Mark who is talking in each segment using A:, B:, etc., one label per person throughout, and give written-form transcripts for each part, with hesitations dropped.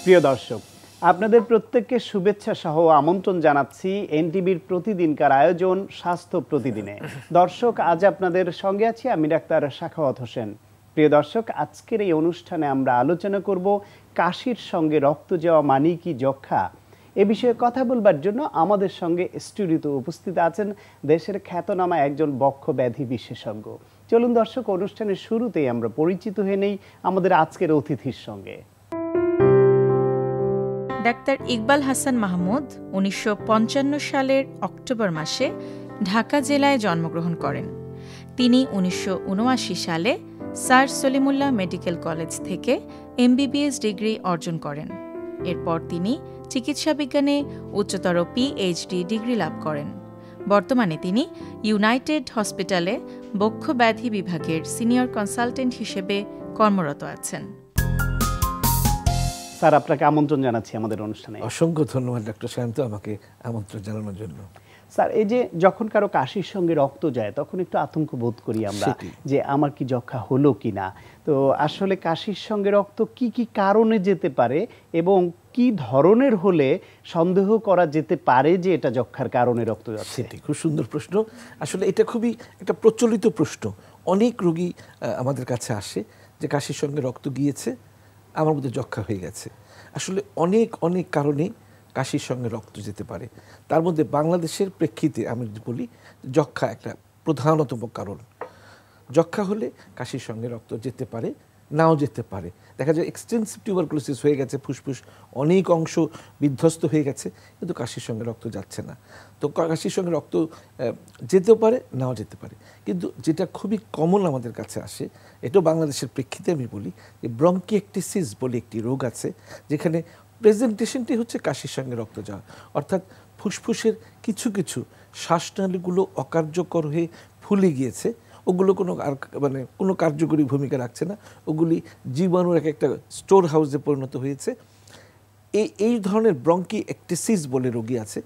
A: প্রিয় দর্শক, আপনাদের প্রত্যেককে শুভেচ্ছা সহ আমন্ত্রণ জানাচ্ছি এনটিভির প্রতিদিনকার আয়োজন স্বাস্থ্য প্রতিদিনে। দর্শক, আজ আপনাদের সঙ্গে আছি আমি ডাক্তার সাখাওয়াত হোসেন। প্রিয় দর্শক, আজকের এই অনুষ্ঠানে আমরা আলোচনা করব কাশির সঙ্গে রক্ত যাওয়া মানে কি যক্ষ্মা। এ বিষয়ে কথা বলবার জন্য আমাদের সঙ্গে স্টুডিওতে উপস্থিত আছেন দেশের খ্যাতনামা একজন বক্ষ ব্যাধি বিশেষজ্ঞ। চলুন দর্শক, অনুষ্ঠানের শুরুতেই আমরা পরিচিত হয়ে নেই আমাদের আজকের অতিথির সঙ্গে।
B: ডাক্তার ইকবাল হাসান মাহমুদ ১৯৫৫ সালের অক্টোবর মাসে ঢাকা জেলায় জন্মগ্রহণ করেন। তিনি ১৯৭৯ সালে স্যার সলিমুল্লাহ মেডিকেল কলেজ থেকে এমবিবিএস ডিগ্রি অর্জন করেন। এরপর তিনি চিকিৎসা বিজ্ঞানে উচ্চতর পিএইচডি ডিগ্রি লাভ করেন। বর্তমানে তিনি ইউনাইটেড হসপিটালে বক্ষ ব্যাধি বিভাগের সিনিয়র কনসালটেন্ট হিসেবে কর্মরত আছেন।
A: স্যার, আপনাকে আমন্ত্রণ জানাচ্ছি আমাদের অনুষ্ঠানে।
C: অসংখ্য ধন্যবাদ ডক্টর শান্ত, আমাকে আমন্ত্রণ জানানোর জন্য।
A: স্যার, এই যে যখন কারো কাশির সঙ্গে রক্ত যায় তখন একটু আতঙ্ক বোধ করি আমরা যে আমার কি যক্ষ্মা হলো কিনা। তো আসলে কাশির সঙ্গে রক্ত কি কি কারণে যেতে পারে এবং কি ধরনের হলে সন্দেহ করা যেতে পারে যে এটা যক্ষ্মার কারণে রক্ত যাচ্ছে?
C: খুব সুন্দর প্রশ্ন। আসলে এটা খুবই একটা প্রচলিত প্রশ্ন। অনেক রোগী আমাদের কাছে আসে যে কাশির সঙ্গে রক্ত গিয়েছে, আমার মধ্যে যক্ষ্মা হয়ে গেছে। আসলে অনেক অনেক কারণেই কাশির সঙ্গে রক্ত যেতে পারে। তার মধ্যে বাংলাদেশের প্রেক্ষিতে আমি বলি যক্ষ্মা একটা প্রধানতম কারণ। যক্ষ্মা হলে কাশির সঙ্গে রক্ত যেতে পারে, নাও যেতে পারে। দেখা যায় এক্সটেন্সিভ টিউবারকুলোসিস হয়ে গেছে, ফুসফুস অনেক অংশ বিধ্বস্ত হয়ে গেছে, কিন্তু কাশির সঙ্গে রক্ত যাচ্ছে না। তো কাশির সঙ্গে রক্ত যেতেও পারে, নাও যেতে পারে। কিন্তু যেটা খুবই কমন আমাদের কাছে আসে, এটাও বাংলাদেশের প্রেক্ষিতে আমি বলি যে ব্রঙ্কিয়েক্টিসিস বলে একটি রোগ আছে, যেখানে প্রেজেন্টেশনটি হচ্ছে কাশির সঙ্গে রক্ত যাওয়া। অর্থাৎ ফুসফুসের কিছু কিছু শ্বাসনালীগুলো অকার্যকর হয়ে ফুলে গিয়েছে, ওগুলো কোনো কার্যকরী ভূমিকা রাখছে না, ওগুলি জীবাণুর একটা স্টোর হাউসে পরিণত হয়েছে। এই ধরনের ব্রঙ্কিয়েক্টিসিস বলে রোগী আছে,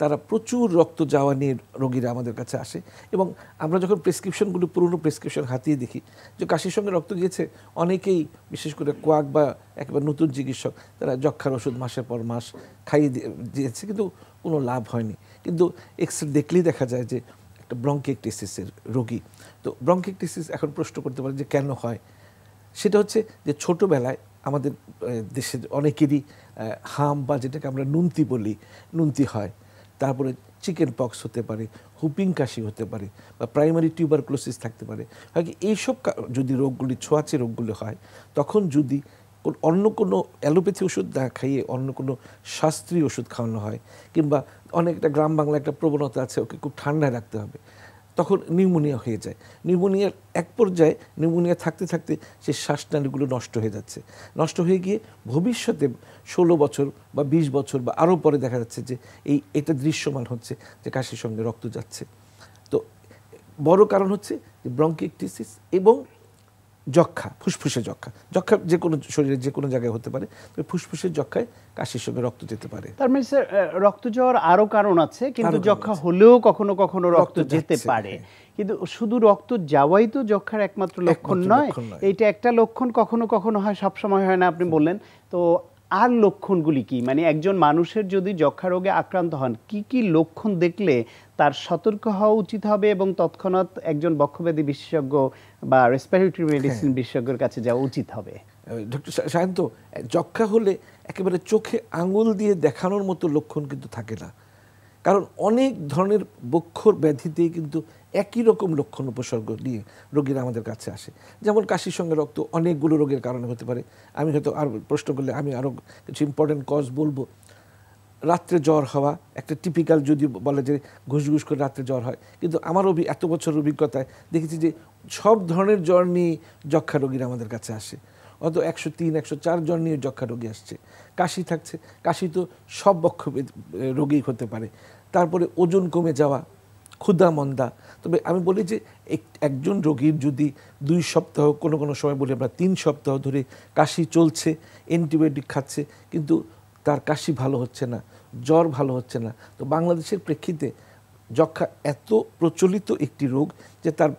C: তারা প্রচুর রক্ত যাওয়া নিয়ে রোগীরা আমাদের কাছে আসে। এবং আমরা যখন প্রেসক্রিপশনগুলো পুরনো প্রেসক্রিপশন হাতিয়ে দেখি যে কাশির সঙ্গে রক্ত গিয়েছে, অনেকেই বিশেষ করে কোয়াক বা একেবারে নতুন চিকিৎসক তারা যক্ষ্মার ওষুধ মাসের পর মাস খাইয়ে দিয়েছে, কিন্তু কোনো লাভ হয়নি। কিন্তু এক্সরে দেখলেই দেখা যায় যে একটা ব্রঙ্কিয়েক্টিসিসের রোগী। তো ব্রঙ্কিয়েক্টিসিস এখন প্রশ্ন করতে পারে যে কেন হয়। সেটা হচ্ছে যে ছোটোবেলায় আমাদের দেশের অনেকেরই হাম বা যেটাকে আমরা নুনতি বলি, নুনতি হয়। তারপরে চিকেন পক্স হতে পারে, হুপিং কাশি হতে পারে, বা প্রাইমারি টিউবারকুলোসিস থাকতে পারে। হয় কি এইসব যদি রোগগুলি ছোঁয়াচে রোগগুলি হয়, তখন যদি অন্য কোনো অ্যালোপ্যাথি ওষুধ না খাইয়ে অন্য কোনো শাস্ত্রীয় ওষুধ খাওয়ানো হয়, কিংবা অনেকটা গ্রাম বাংলা একটা প্রবণতা আছে ওকে খুব ঠান্ডায় রাখতে হবে, তখন নিউমোনিয়া হয়ে যায়। নিউমোনিয়ার এক পর্যায়ে নিউমোনিয়া থাকতে থাকতে সেই শ্বাসনালীগুলো নষ্ট হয়ে যাচ্ছে। নষ্ট হয়ে গিয়ে ভবিষ্যতে 16 বছর বা 20 বছর বা আরও পরে দেখা যাচ্ছে যে এটা দৃশ্যমান হচ্ছে যে কাশির সঙ্গে রক্ত যাচ্ছে। তো বড় কারণ হচ্ছে যে ব্রঙ্কিয়েক্টিসিস এবং যক্ষ্মা, ফুসফুসের যক্ষ্মা যে কোনো শরীরের যে কোনো জায়গায় হতে পারে, তবে ফুসফুসের যক্ষ্মায় কাশির সঙ্গে রক্ত যেতে পারে।
A: তার মানে স্যার, রক্ত যাওয়ার আরো কারণ আছে, কিন্তু যক্ষ্মা হলেও কখনো কখনো রক্ত যেতে পারে। কিন্তু শুধু রক্ত যাওয়াই তো যক্ষ্মার একমাত্র লক্ষণ নয়। এইটা একটা লক্ষণ, কখনো কখনো হয়, সব সময় হয় না, আপনি বললেন। তো আর লক্ষণগুলি কি? মানে একজন মানুষের যদি যক্ষ্মা রোগে আক্রান্ত হন, কি কি লক্ষণ দেখলে তার সতর্ক হওয়া উচিত হবে এবং তৎক্ষণাৎ একজন বক্ষব্যাধি বিশেষজ্ঞ বা রেসপিরেটরি মেডিসিন বিশেষজ্ঞের কাছে যাওয়া উচিত হবে?
C: ডক্টর শান্ত, যক্ষ্মা হলে একেবারে চোখে আঙুল দিয়ে দেখানোর মতো লক্ষণ কিন্তু থাকে না। কারণ অনেক ধরনের বক্ষর ব্যাধিতেই কিন্তু একই রকম লক্ষণ উপসর্গ নিয়ে রোগীরা আমাদের কাছে আসে। যেমন কাশির সঙ্গে রক্ত অনেকগুলো রোগের কারণে হতে পারে। আমি হয়তো আর প্রশ্ন করলে আমি আরও কিছু ইম্পর্টেন্ট কজ বলবো। রাত্রে জ্বর হওয়া একটা টিপিক্যাল, যদি বলে যে ঘুষঘুষ করে রাত্রে জ্বর হয়, কিন্তু আমার এত বছর অভিজ্ঞতায় দেখেছি যে সব ধরনের জ্বর নিয়ে যক্ষ্মা রোগীরা আমাদের কাছে আসে। অত 103, 104 জন নিয়ে যক্ষ্মা রোগী আসছে। কাশি থাকছে, কাশি তো সব বক্ষ রোগী হতে পারে। তারপরে ওজন কমে যাওয়া, ক্ষুধা মন্দা। তবে আমি বলি যে একজন রোগীর যদি 2 সপ্তাহ, কোনো কোনো সময় বলি আমরা 3 সপ্তাহ ধরে কাশি চলছে, অ্যান্টিবায়োটিক খাচ্ছে, কিন্তু তার কাশি ভালো হচ্ছে না, জ্বর ভালো হচ্ছে না, তো বাংলাদেশের প্রেক্ষিতে যক্ষ্মা এত প্রচলিত একটি রোগ যে তার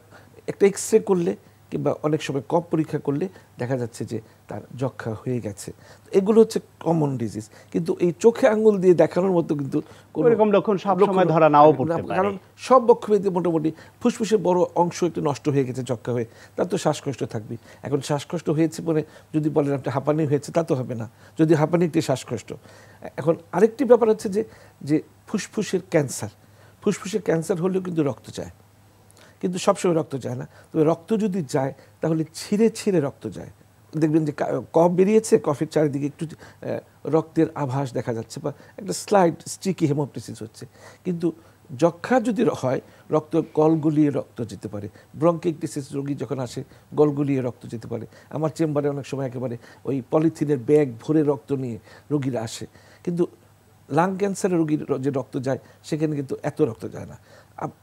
C: একটা এক্সরে করলে কিংবা অনেক সময় কফ পরীক্ষা করলে দেখা যাচ্ছে যে তার যক্ষা হয়ে গেছে। এগুলো হচ্ছে কমন ডিজিজ, কিন্তু এই চোখে আঙ্গুল দিয়ে দেখানোর মতো কিন্তু
A: এরকম লক্ষণ সব সময় ধরা নাও পড়তে পারে,
C: কারণ সব বক্ষব্যাধি মোটামুটি ফুসফুসের বড় অংশ একটু নষ্ট হয়ে গেছে যক্ষা হয়ে, তার তো শ্বাসকষ্ট থাকবে। এখন শ্বাসকষ্ট হয়েছে বলে যদি বলেন আপনি হাঁপানি হয়েছে, তা তো হবে না, যদি হাঁপানি একটি শ্বাসকষ্ট। এখন আরেকটি ব্যাপার হচ্ছে যে ফুসফুসের ক্যান্সার, ফুসফুসের ক্যান্সার হলেও কিন্তু রক্ত যায়, কিন্তু সবসময় রক্ত যায় না। তবে রক্ত যদি যায় তাহলে ছিঁড়ে ছিঁড়ে রক্ত যায়। দেখবেন যে কফ বেরিয়েছে, কফের চারিদিকে একটু রক্তের আভাস দেখা যাচ্ছে বা একটা স্লাইড স্টিকি হেমোপ্টিসিস হচ্ছে। কিন্তু যক্ষা যদি হয় রক্ত গলগুলিয়ে রক্ত যেতে পারে। ব্রঙ্কিকটিসিস রোগী যখন আসে গলগুলিয়ে রক্ত যেতে পারে। আমার চেম্বারে অনেক সময় একেবারে ওই পলিথিনের ব্যাগ ভরে রক্ত নিয়ে রোগীরা আসে, কিন্তু লাং ক্যান্সারের রোগীর যে রক্ত যায় সেখানে কিন্তু এত রক্ত যায় না।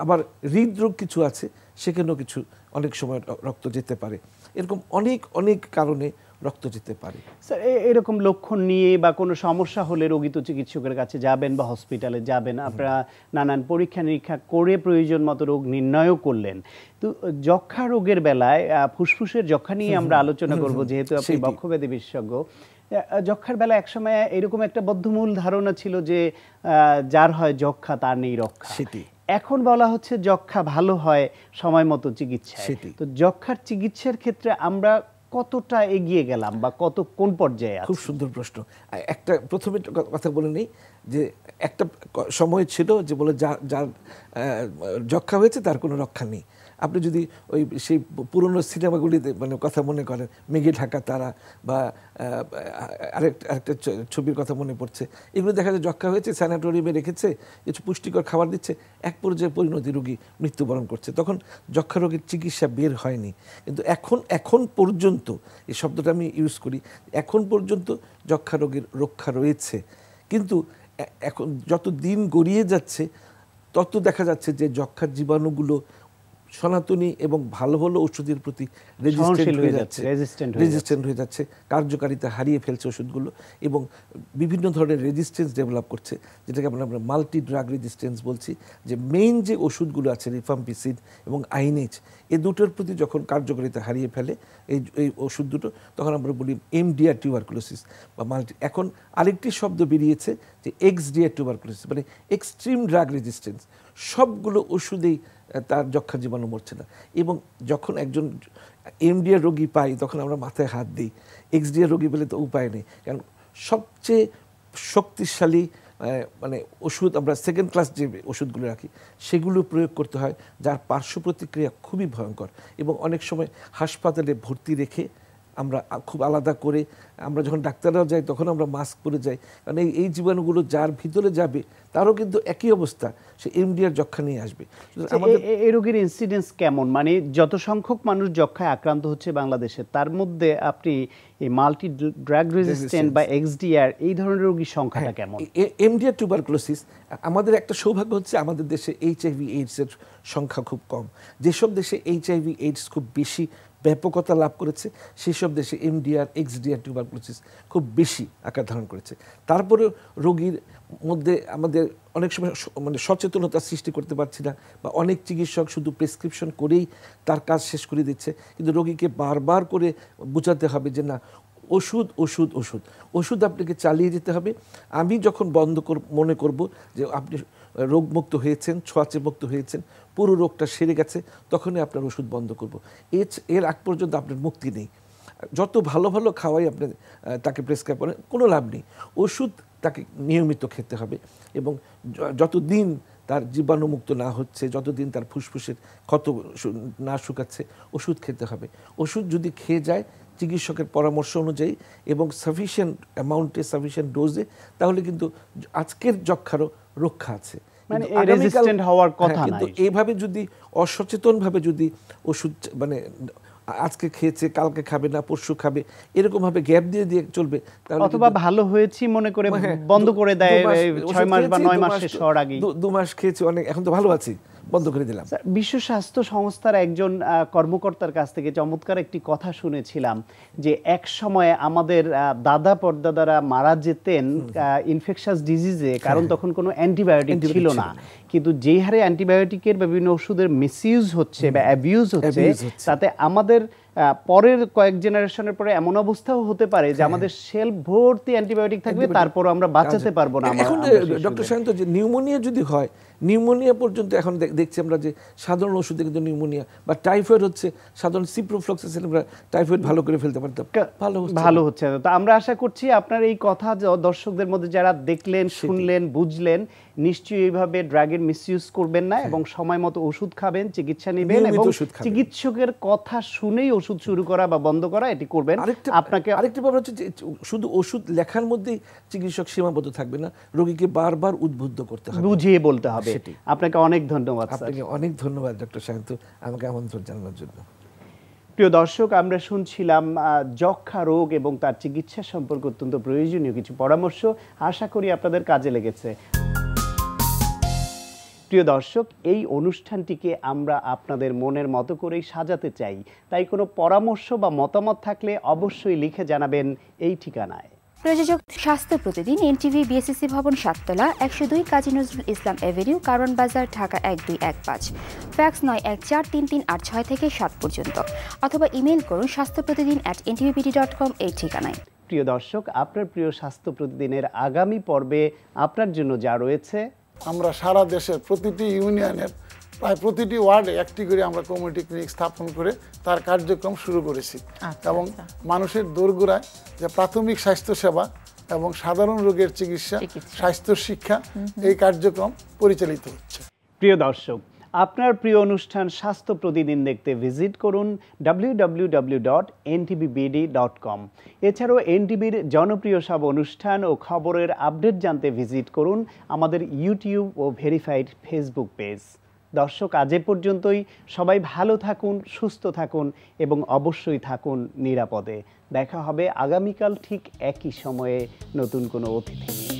C: আবার হৃদরোগ কিছু আছে, সেখানেও কিছু অনেক সময় রক্ত যেতে পারে। এরকম অনেক অনেক কারণে রক্ত যেতে পারে।
A: স্যার, এরকম লক্ষণ নিয়ে বা কোনো সমস্যা হলে রোগী তো চিকিৎসকের কাছে যাবেন বা হসপিটালে যাবেন, আপনারা নানান পরীক্ষা নিরীক্ষা করে প্রয়োজন মতো রোগ নির্ণয় করলেন। তো যক্ষা রোগের বেলায় ফুসফুসের যক্ষা নিয়ে আমরা আলোচনা করব, যেহেতু আপনি বক্ষব্যাধি বিশেষজ্ঞ। যক্ষার বেলা একসময় এরকম একটা বদ্ধমূল ধারণা ছিল যে যার হয় যক্ষা তার নেই রক্ষা। এখন বলা হচ্ছে যক্ষা ভালো হয় সময় মতো চিকিৎসা। তো যক্ষার চিকিৎসার ক্ষেত্রে আমরা কতটা এগিয়ে গেলাম বা কোন পর্যায়ে আছে?
C: খুব সুন্দর প্রশ্ন। একটা প্রথমে কথা বলে নেই যে একটা সময় ছিল যে বলে যার যক্ষা হয়েছে তার কোনো রক্ষা নেই। আপনি যদি ওই সেই পুরনো সিনেমাগুলিতে মানে কথা মনে করেন, মেঘে ঢাকা তারা বা আরেকটা ছবির কথা মনে পড়ছে, এগুলো দেখা যায় যক্ষা হয়েছে, স্যানাটোরিয়ামে রেখেছে, কিছু পুষ্টিকর খাবার দিচ্ছে, এক পর্যায়ে পরিণতি রোগী মৃত্যুবরণ করছে, তখন যক্ষা রোগের চিকিৎসা বের হয়নি। কিন্তু এখন পর্যন্ত, এই শব্দটা আমি ইউজ করি, এখন পর্যন্ত যক্ষা রোগের রক্ষা রয়েছে। কিন্তু এখন যত দিন গড়িয়ে যাচ্ছে তত দেখা যাচ্ছে যে যক্ষার জীবাণুগুলো সনাতনী এবং ভালো ভালো ওষুধের প্রতি রেজিস্ট্যান্ট হয়ে যাচ্ছে, কার্যকারিতা হারিয়ে ফেলছে ওষুধগুলো এবং বিভিন্ন ধরনের রেজিস্ট্যান্স ডেভেলপ করছে, যেটাকে আমরা মাল্টি ড্রাগ রেজিস্ট্যান্স বলছি। যে মেইন যে ওষুধগুলো আছে রিফাম্পিসিন এবং আইনেজ, এই দুটোর প্রতি যখন কার্যকারিতা হারিয়ে ফেলে এই ওষুধ দুটো, তখন আমরা বলি এমডিআর টিউবারকুলোসিস বা মাল্টি। এখন আরেকটি শব্দ বেরিয়েছে যে এক্সডিআর টিউবারকুলোসিস, মানে এক্সট্রিম ড্রাগ রেজিস্ট্যান্স। সবগুলো ওষুধেই তার যক্ষা জীবাণু মরছে না। এবং যখন একজন এমডিআর রোগী পাই তখন আমরা মাথায় হাত দিই, এক্সডিআর রোগী পেলে তো উপায় নেই। কারণ সবচেয়ে শক্তিশালী মানে ওষুধ আমরা সেকেন্ড ক্লাস যে ওষুধগুলো রাখি সেগুলো প্রয়োগ করতে হয়, যার পার্শ্ব প্রতিক্রিয়া খুবই ভয়ঙ্কর। এবং অনেক সময় হাসপাতালে ভর্তি রেখে আমরা খুব আলাদা করে, আমরা যখন ডাক্তাররাও যাই তখন আমরা মাস্ক পরে যাই, কারণ এই জীবাণুগুলো যার ভিতরে যাবে তারও কিন্তু একই অবস্থা, সে এমডিআর যক্ষা নিয়ে আসবে।
A: এই রোগের ইনসিডেন্স কেমন? মানে যত সংখ্যক মানুষ যক্ষায় আক্রান্ত হচ্ছে বাংলাদেশে, তার মধ্যে আপনি এই মাল্টি ড্রাগ রেজিস্ট্যান্ট বা এক্সডিআর এই ধরনের রোগীর সংখ্যাটা কেমন?
C: এমডিআর টিউবারকুলোসিস, আমাদের একটা সৌভাগ্য হচ্ছে আমাদের দেশে এইচআইভি এইডস এর সংখ্যা খুব কম। যেসব দেশে এইচআইভি এইডস খুব বেশি ব্যাপকতা লাভ করেছে সেই সব দেশে এমডিআর এক্সডিআর টিউবারকুলোসিস খুব বেশি আকার ধারণ করেছে। তারপরে রোগীর মধ্যে আমাদের অনেক সময় মানে সচেতনতা সৃষ্টি করতে পারছি না, বা অনেক চিকিৎসক শুধু প্রেসক্রিপশন করেই তার কাজ শেষ করে দিচ্ছে। কিন্তু রোগীকে বারবার করে বোঝাতে হবে যে না, ওষুধ ওষুধ ওষুধ ওষুধ আপনাকে চালিয়ে যেতে হবে। আমি যখন মনে করব যে আপনি রোগমুক্ত হয়েছেন, ছোঁয়াচে মুক্ত হয়েছেন, পুরো রোগটা সেরে গেছে, তখনই আপনার ওষুধ বন্ধ করব। এর আগ পর্যন্ত আপনার মুক্তি নেই। যত ভালো ভালো খাওয়াই আপনি তাকে প্রেসক্রাইব করেন, কোনো লাভ নেই। ওষুধ তাকে নিয়মিত খেতে হবে এবং যতদিন তার জীবাণুমুক্ত না হচ্ছে, যতদিন তার ফুসফুসের ক্ষত না শুকাচ্ছে, ওষুধ খেতে হবে। ওষুধ যদি খেয়ে যায় চিকিৎসকের পরামর্শ অনুযায়ী এবং সাফিসিয়েন্ট অ্যামাউন্টে, সাফিসিয়েন্ট ডোজে, তাহলে কিন্তু আজকের যক্ষারও রক্ষা আছে।
A: মানে রেজিস্ট্যান্ট হওয়ার কথা না।
C: কিন্তু এইভাবে যদি অসচেতনভাবে যদি ওষুধ মানে আজকে খেয়েছে কালকে খাবে না, পরশু খাবে, এরকম ভাবে গ্যাপ দিয়ে দিয়ে চলবে, তাহলে
A: অথবা ভালো হয়েছি মনে করে বন্ধ করে দেয় 6 মাস বা 9 মাস শেষ হওয়ার আগে।
C: 2 মাস খেয়েছি অনেক, এখন তো ভালো আছি, বন্ধ করে দিলাম।
A: বিশ্ব স্বাস্থ্য সংস্থার একজন কর্মকর্তার কাছ থেকে চমৎকার একটি কথা শুনেছিলাম যে এক সময় আমাদের দাদা পরদাদারা মারা যেতেন ইনফেকশাস ডিজিজে, কারণ তখন কোনো অ্যান্টিবায়োটিক ছিল না। কিন্তু যেই হারে অ্যান্টিবায়োটিকের বিভিন্ন ওষুধের মিসইউজ হচ্ছে বা অ্যাবিউজ হচ্ছে, তাতে আমাদের পরের কয়েক জেনারেশনের পরে এমন অবস্থাও হতে পারে যে আমাদের শেলফ ভর্তি অ্যান্টিবায়োটিক থাকবে, তারপর আমরা বাঁচাতে পারবো না।
C: এখন ডক্টর শান্ত, যে নিউমোনিয়া যদি হয়, নিউমোনিয়া পর্যন্ত এখন দেখছি আমরা যে সাধারণ ওষুধে কিন্তু নিউমোনিয়া বা টাইফয়েড হচ্ছে, সাধারণ সিপ্রোফ্লক্সাসিন আমরা টাইফয়েড ভালো করে ফেলতে পারতাম, ভালো
A: হচ্ছে। তো আমরা আশা করছি আপনার এই কথা দর্শকদের মধ্যে যারা দেখলেন, শুনলেন, বুঝলেন, নিশ্চয়ই এইভাবে ড্রাগের মিসইউজ করবেন না এবং সময় মতো ওষুধ খাবেন, চিকিৎসা নেবেন এবং চিকিৎসকের কথা শুনেই ওষুধ শুরু করা বা বন্ধ করা এটি করবেন।
C: আপনাকে আরেকটি ব্যাপার হচ্ছে যে শুধু ওষুধ লেখার মধ্যেই চিকিৎসক সীমাবদ্ধ থাকবে না, রোগীকে বারবার উদ্বুদ্ধ করতে হবে,
A: বুঝিয়ে বলতে হবে। আপনাকে অনেক ধন্যবাদ।
C: আপনাকে অনেক ধন্যবাদ ডক্টর শান্ত, আমাকে আমন্ত্রণ জানানোর জন্য।
A: প্রিয় দর্শক, আমরা শুনছিলাম যক্ষ্মা রোগ এবং তার চিকিৎসা সম্পর্কে অত্যন্ত প্রয়োজনীয় কিছু পরামর্শ। আশা করি আপনাদের কাজে লেগেছে। প্রিয় দর্শক, এই অনুষ্ঠানটিকে আমরা আপনাদের মনের মতো করেই সাজাতে চাই, তাই কোনো পরামর্শ বা মতামত থাকলে অবশ্যই লিখে জানাবেন এই ঠিকানায়।
D: প্রযোজক স্বাস্থ্য প্রতিদিন, এনটিভি, বিএসসি ভবন, 7 তলা, 102 কাজী নজরুল ইসলাম এভিনিউ, কারওয়ান বাজার, ঢাকা 1215। ফ্যাক্স 914338 থেকে 7 পর্যন্ত, অথবা ইমেইল করুন স্বাস্থ্যপ্রতিদিন@ntvbd.com এই ঠিকানায়।
A: প্রিয় দর্শক, আপনার প্রিয় স্বাস্থ্য প্রতিদিনের আগামী পর্বে আপনার জন্য যা রয়েছে,
E: আমরা সারা দেশের প্রতিটি ইউনিয়নের প্রায় প্রতিটি ওয়ার্ডে একটি করে আমরা কমিউনিটি ক্লিনিক স্থাপন করে তার কার্যক্রম শুরু করেছি এবং মানুষের দোরগোড়ায় যে প্রাথমিক স্বাস্থ্য সেবা এবং সাধারণ রোগের চিকিৎসা, স্বাস্থ্য শিক্ষা, এই কার্যক্রম পরিচালিত হচ্ছে।
A: প্রিয় দর্শক, আপনার প্রিয় অনুষ্ঠান স্বাস্থ্য প্রতিদিন দেখতে ভিজিট করুন www.ntvbd.com। এছাড়াও এনটিভির জনপ্রিয় সব অনুষ্ঠান ও খবরের আপডেট জানতে ভিজিট করুন আমাদের ইউটিউব ও ভেরিফাইড ফেসবুক পেজ। দর্শক, আজ এ পর্যন্তই। সবাই ভালো থাকুন, সুস্থ থাকুন এবং অবশ্যই থাকুন নিরাপদে। দেখা হবে আগামীকাল ঠিক একই সময়ে নতুন কোনো অতিথি নিয়ে।